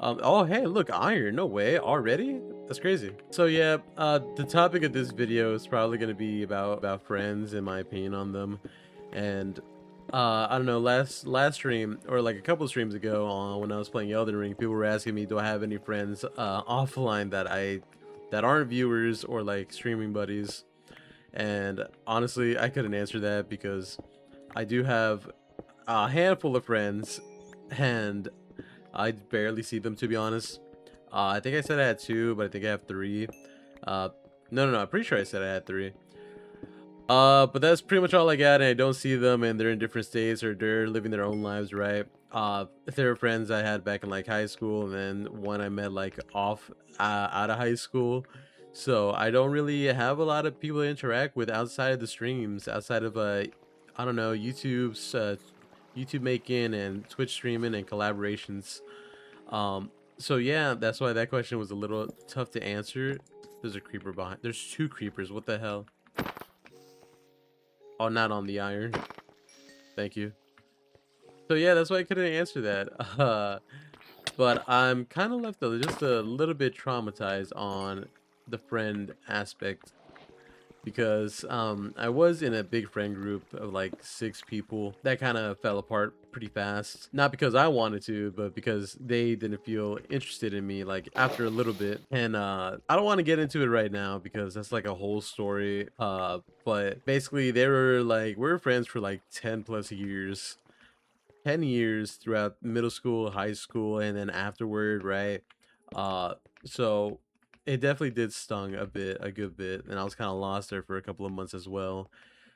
Oh, hey, look, iron. No way. Already? That's crazy. So yeah, the topic of this video is probably going to be about friends and my opinion on them. And I don't know, last stream or like a couple streams ago when I was playing Elden Ring, people were asking me, do I have any friends offline that aren't viewers or like streaming buddies? And honestly, I couldn't answer that because I do have a handful of friends and I barely see them, to be honest. I think I said I had two, but I think I have three. Uh, no, I'm pretty sure I said I had three. But that's pretty much all I got, and I don't see them, and they're in different states or they're living their own lives, right? There were friends I had back in like high school, and then one I met like off out of high school. So I don't really have a lot of people to interact with outside of the streams, outside of I don't know, YouTube making and Twitch streaming and collaborations. So yeah, that's why that question was a little tough to answer. There's a creeper behind. There's two creepers. What the hell? Oh, not on the iron. Thank you. So yeah, that's why I couldn't answer that. But I'm kind of left just a little bit traumatized on the friend aspect because I was in a big friend group of like 6 people that kind of fell apart pretty fast, not because I wanted to, but because they didn't feel interested in me like after a little bit. And I don't want to get into it right now because that's like a whole story. But basically they were like, we were friends for like 10 plus years, 10 years throughout middle school, high school, and then afterward, right? Uh, so it definitely did stung a good bit, and I was kind of lost there for a couple of months as well,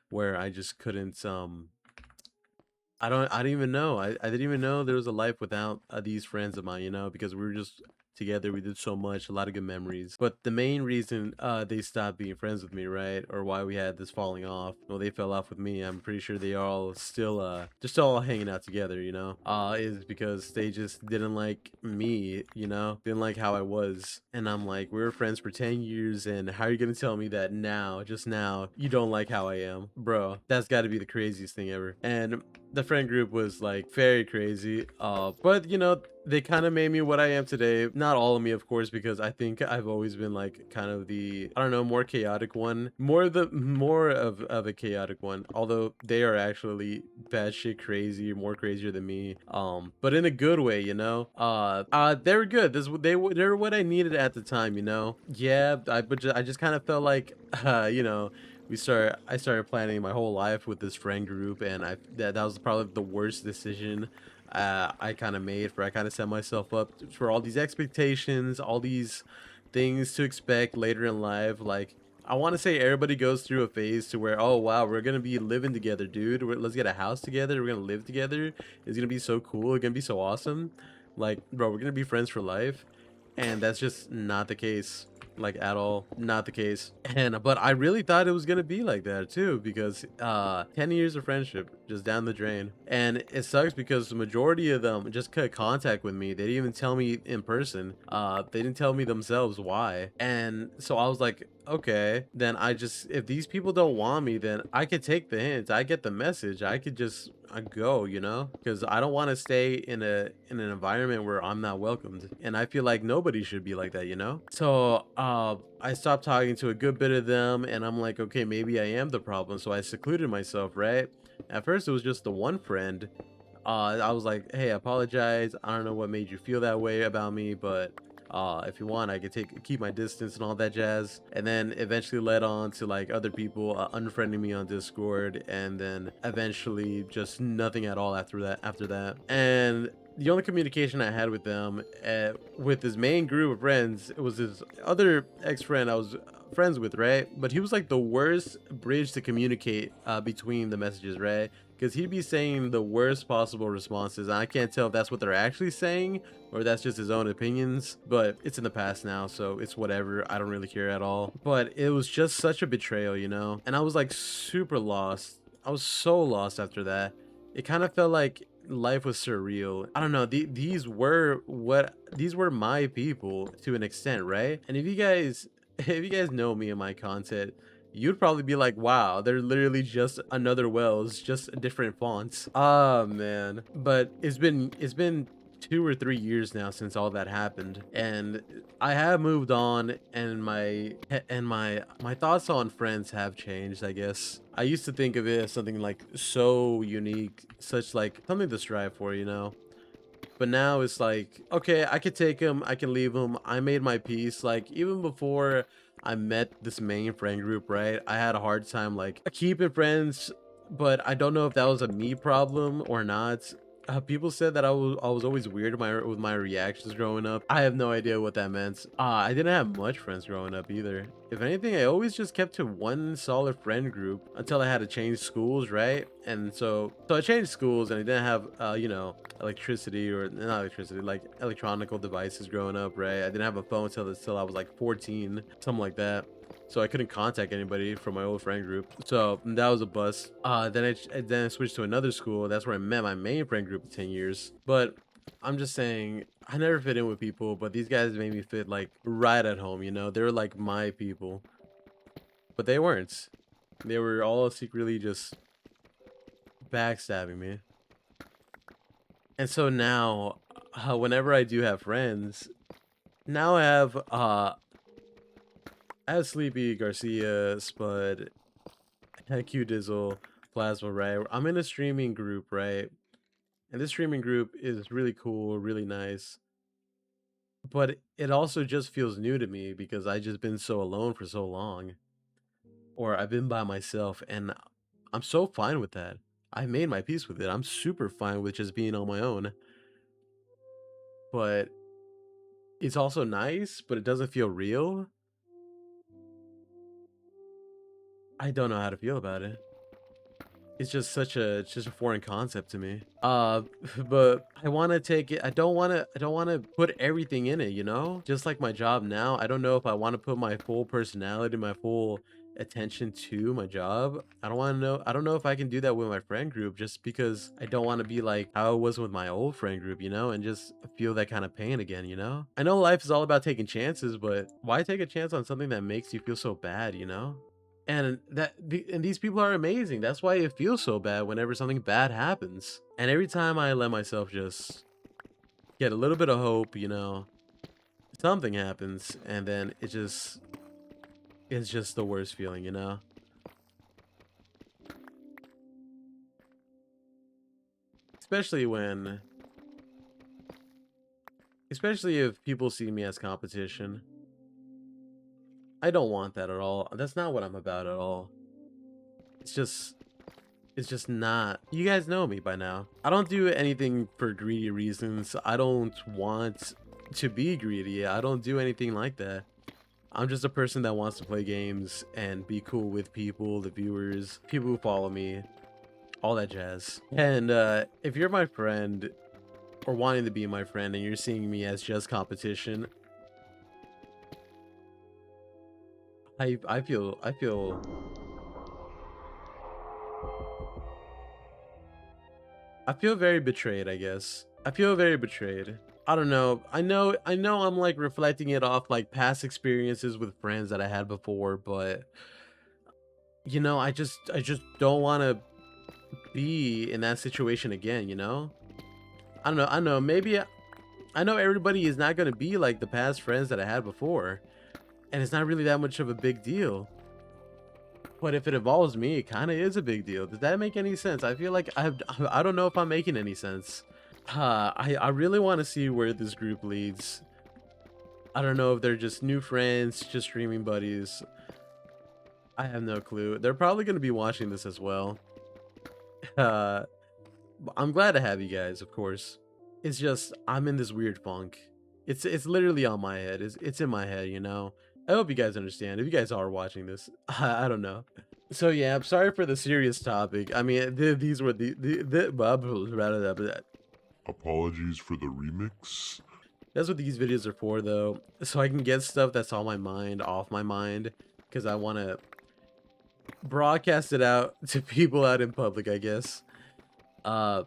where I just couldn't I didn't even know. I didn't even know there was a life without these friends of mine, you know, because we were just together. We did so much, a lot of good memories. But the main reason they stopped being friends with me, right, or why we had this falling off, well, they fell off with me. I'm pretty sure they are all still they're still all hanging out together, you know, is because they just didn't like me, you know, didn't like how I was. And I'm like, we were friends for 10 years, and how are you gonna tell me that now, just now, you don't like how I am, bro? That's got to be the craziest thing ever. And the friend group was like very crazy, but you know, they kind of made me what I am today. Not all of me, of course, because I think I've always been like kind of the, I don't know, more chaotic one, more of a chaotic one, although they are actually batshit crazy, more crazier than me, but in a good way, you know. They were good. They were what I needed at the time, you know. Yeah, I just kind of felt like you know, I started planning my whole life with this friend group, and that was probably the worst decision I kind of made. For I kind of set myself up for all these expectations, all these things to expect later in life. Like, I want to say everybody goes through a phase to where, oh wow, we're gonna be living together, dude. Let's get a house together. We're gonna live together. It's gonna be so cool. It's gonna be so awesome. Like, bro, we're gonna be friends for life, and that's just not the case, like, at all. Not the case. And but I really thought it was gonna be like that too, because 10 years of friendship just down the drain. And it sucks because the majority of them just cut contact with me. They didn't even tell me in person. They didn't tell me themselves why. And so I was like, okay, then if these people don't want me, then I could take the hint. I get the message. I could just go, you know, because I don't want to stay in an environment where I'm not welcomed, and I feel like nobody should be like that, you know. So I stopped talking to a good bit of them, and I'm like, okay, maybe I am the problem. So I secluded myself, right? At first it was just the one friend. I was like, hey, I apologize, I don't know what made you feel that way about me, but if you want, I could keep my distance and all that jazz. And then eventually led on to like other people unfriending me on Discord, and then eventually just nothing at all after that. And the only communication I had with them, with his main group of friends, it was his other ex-friend I was friends with, right? But he was like the worst bridge to communicate between the messages, right? Because he'd be saying the worst possible responses, and I can't tell if that's what they're actually saying or that's just his own opinions. But it's in the past now, so it's whatever. I don't really care at all. But it was just such a betrayal, you know. And I was like super lost. I was so lost after that. It kind of felt like life was surreal. I don't know. These were my people to an extent, right? And if you guys if you guys know me and my content, you'd probably be like, wow, they're literally just another Wells, just different fonts. Ah, man. But it's been 2 or 3 years now since all that happened, and I have moved on, and my thoughts on friends have changed, I guess. I used to think of it as something like so unique, such like something to strive for, you know. But now it's like, okay, I could take him, I can leave him. I made my peace. Like, even before I met this main friend group, right? I had a hard time like keeping friends, but I don't know if that was a me problem or not. People said that I was always weird with my reactions growing up. I have no idea what that meant. I didn't have much friends growing up either. If anything, I always just kept to one solid friend group until I had to change schools, right? And so I changed schools, and I didn't have you know, electricity, or not electricity, like electronical devices growing up, right? I didn't have a phone till I was like 14, something like that. So I couldn't contact anybody from my old friend group. So that was a bust. Then I switched to another school. That's where I met my main friend group of 10 years. But I'm just saying, I never fit in with people, but these guys made me fit like right at home, you know? They were like my people. But they weren't. They were all secretly just backstabbing me. And so now, whenever I do have friends, now I have Sleepy, Garcia, Spud, Q Dizzle, Plasma, right? I'm in a streaming group, right? And this streaming group is really cool, really nice. But it also just feels new to me because I just been so alone for so long. Or I've been by myself, and I'm so fine with that. I made my peace with it. I'm super fine with just being on my own. But it's also nice, but it doesn't feel real. I don't know how to feel about it. It's just a foreign concept to me. But I want to take it. I don't want to put everything in it, you know? Just like my job now, I don't know if I want to put my full personality, my full attention to my job. I don't know if I can do that with my friend group, just because I don't want to be like how it was with my old friend group, you know, and just feel that kind of pain again, you know? I know life is all about taking chances, but why take a chance on something that makes you feel so bad, you know? And these people are amazing. That's why it feels so bad whenever something bad happens. And every time I let myself just get a little bit of hope, you know, something happens, and then it's just the worst feeling, you know. Especially when especially if people see me as competition. I don't want that at all. That's not what I'm about at all. It's just It's just not. You guys know me by now. I don't do anything for greedy reasons. I don't want to be greedy. I don't do anything like that. I'm just a person that wants to play games and be cool with people, the viewers, people who follow me, all that jazz. And if you're my friend or wanting to be my friend and you're seeing me as just competition, I feel very betrayed, I guess. I feel very betrayed. I don't know. I know I'm like reflecting it off like past experiences with friends that I had before, but you know, I just don't want to be in that situation again, you know? I know. Maybe I know everybody is not going to be like the past friends that I had before, and it's not really that much of a big deal. But if it involves me, it kind of is a big deal. Does that make any sense? I feel like I don't know if I'm making any sense. I really want to see where this group leads. I don't know if they're just new friends, just streaming buddies. I have no clue. They're probably going to be watching this as well. Uh, I'm glad to have you guys, of course. It's just I'm in this weird funk. It's literally on my head. It's in my head, you know. I hope you guys understand. If you guys are watching this, I don't know. So yeah, I'm sorry for the serious topic. I mean, these were the blah, blah, blah, blah, blah. Apologies for the remix. That's what these videos are for, though, so I can get stuff that's on my mind off my mind, because I want to broadcast it out to people out in public, I guess. Uh,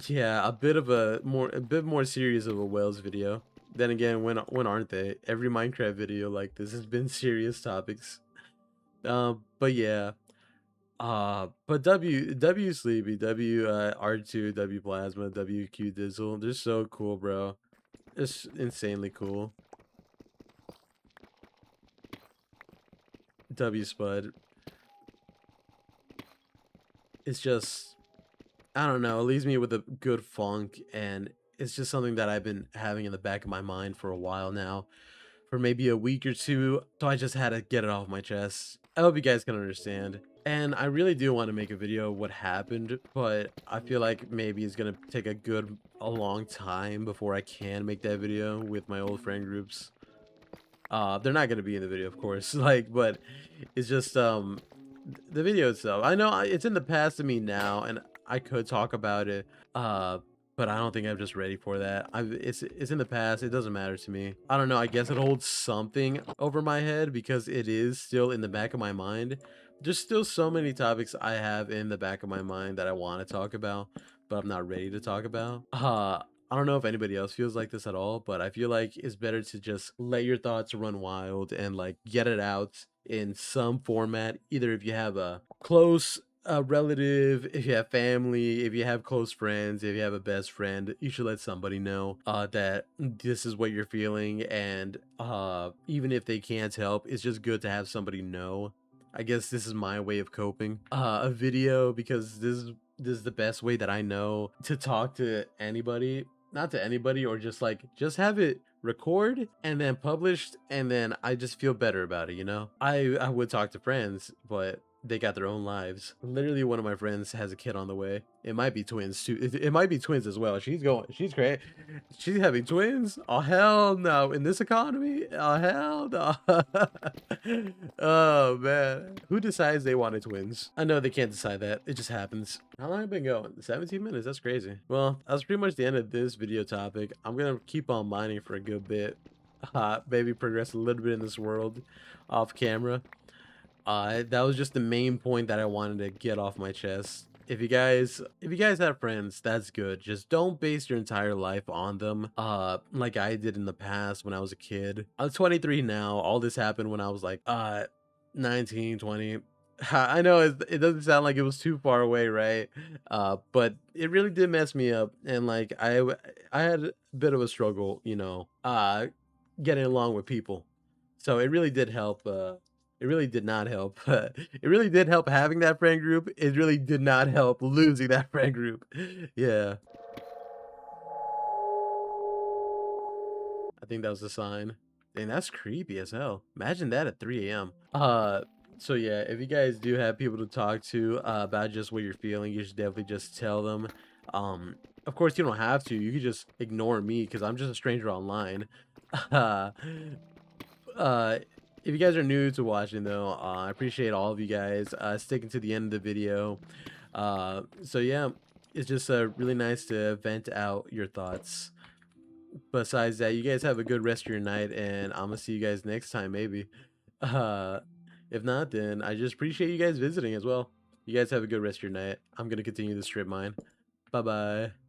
yeah, a bit more serious of a Wells video. Then again, when aren't they? Every Minecraft video like this has been serious topics. But yeah, But W Sleepy, W R2, W Plasma, WQ Dizzle, they're so cool, bro. It's insanely cool. W Spud. It's just, I don't know, it leaves me with a good funk, and it's just something that I've been having in the back of my mind for a while now, for maybe a week or two. So I just had to get it off my chest. I hope you guys can understand. And I really do want to make a video of what happened, but I feel like maybe it's gonna take a long time before I can make that video with my old friend groups. They're not gonna be in the video, of course, like, but it's just the video itself. I know it's in the past to me now, and I could talk about it. Uh, but I don't think I'm just ready for that. It's in the past. It doesn't matter to me. I don't know. I guess it holds something over my head because it is still in the back of my mind. There's still so many topics I have in the back of my mind that I want to talk about, but I'm not ready to talk about. I don't know if anybody else feels like this at all, but I feel like it's better to just let your thoughts run wild and like get it out in some format. Either if you have a close relative, if you have family, if you have close friends, if you have a best friend, you should let somebody know that this is what you're feeling. And even if they can't help, it's just good to have somebody know. I guess this is my way of coping. A video, because this is the best way that I know to talk to anybody, not to anybody, or just like just have it record and then published, and then I just feel better about it, you know? I would talk to friends, but they got their own lives. Literally, one of my friends has a kid on the way. It might be twins too. It might be twins as well. She's great. She's having twins. Oh hell no! In this economy, oh hell no! Oh man, who decides they wanted twins? I know they can't decide that. It just happens. How long have I been going? 17 minutes. That's crazy. Well, that's pretty much the end of this video topic. I'm gonna keep on mining for a good bit. Maybe progress a little bit in this world, off camera. That was just the main point that I wanted to get off my chest. If you guys have friends, that's good. Just don't base your entire life on them. Like I did in the past when I was a kid. I'm 23 now. All this happened when I was like 19, 20. I know it doesn't sound like it was too far away, right? But it really did mess me up, and like I had a bit of a struggle, getting along with people. So it really did help. It really did not help. It really did help having that friend group. It really did not help losing that friend group. Yeah, I think that was a sign. Dang, that's creepy as hell. Imagine that at 3 a.m. So yeah, if you guys do have people to talk to about just what you're feeling, you should definitely just tell them. Um, of course, you don't have to. You could just ignore me because I'm just a stranger online. Uh, uh if you guys are new to watching though, I appreciate all of you guys sticking to the end of the video. So yeah, it's just really nice to vent out your thoughts. Besides that, you guys have a good rest of your night, and I'm gonna see you guys next time maybe. uh if not, then I just appreciate you guys visiting as well. You guys have a good rest of your night. I'm gonna continue to strip mine. Bye bye.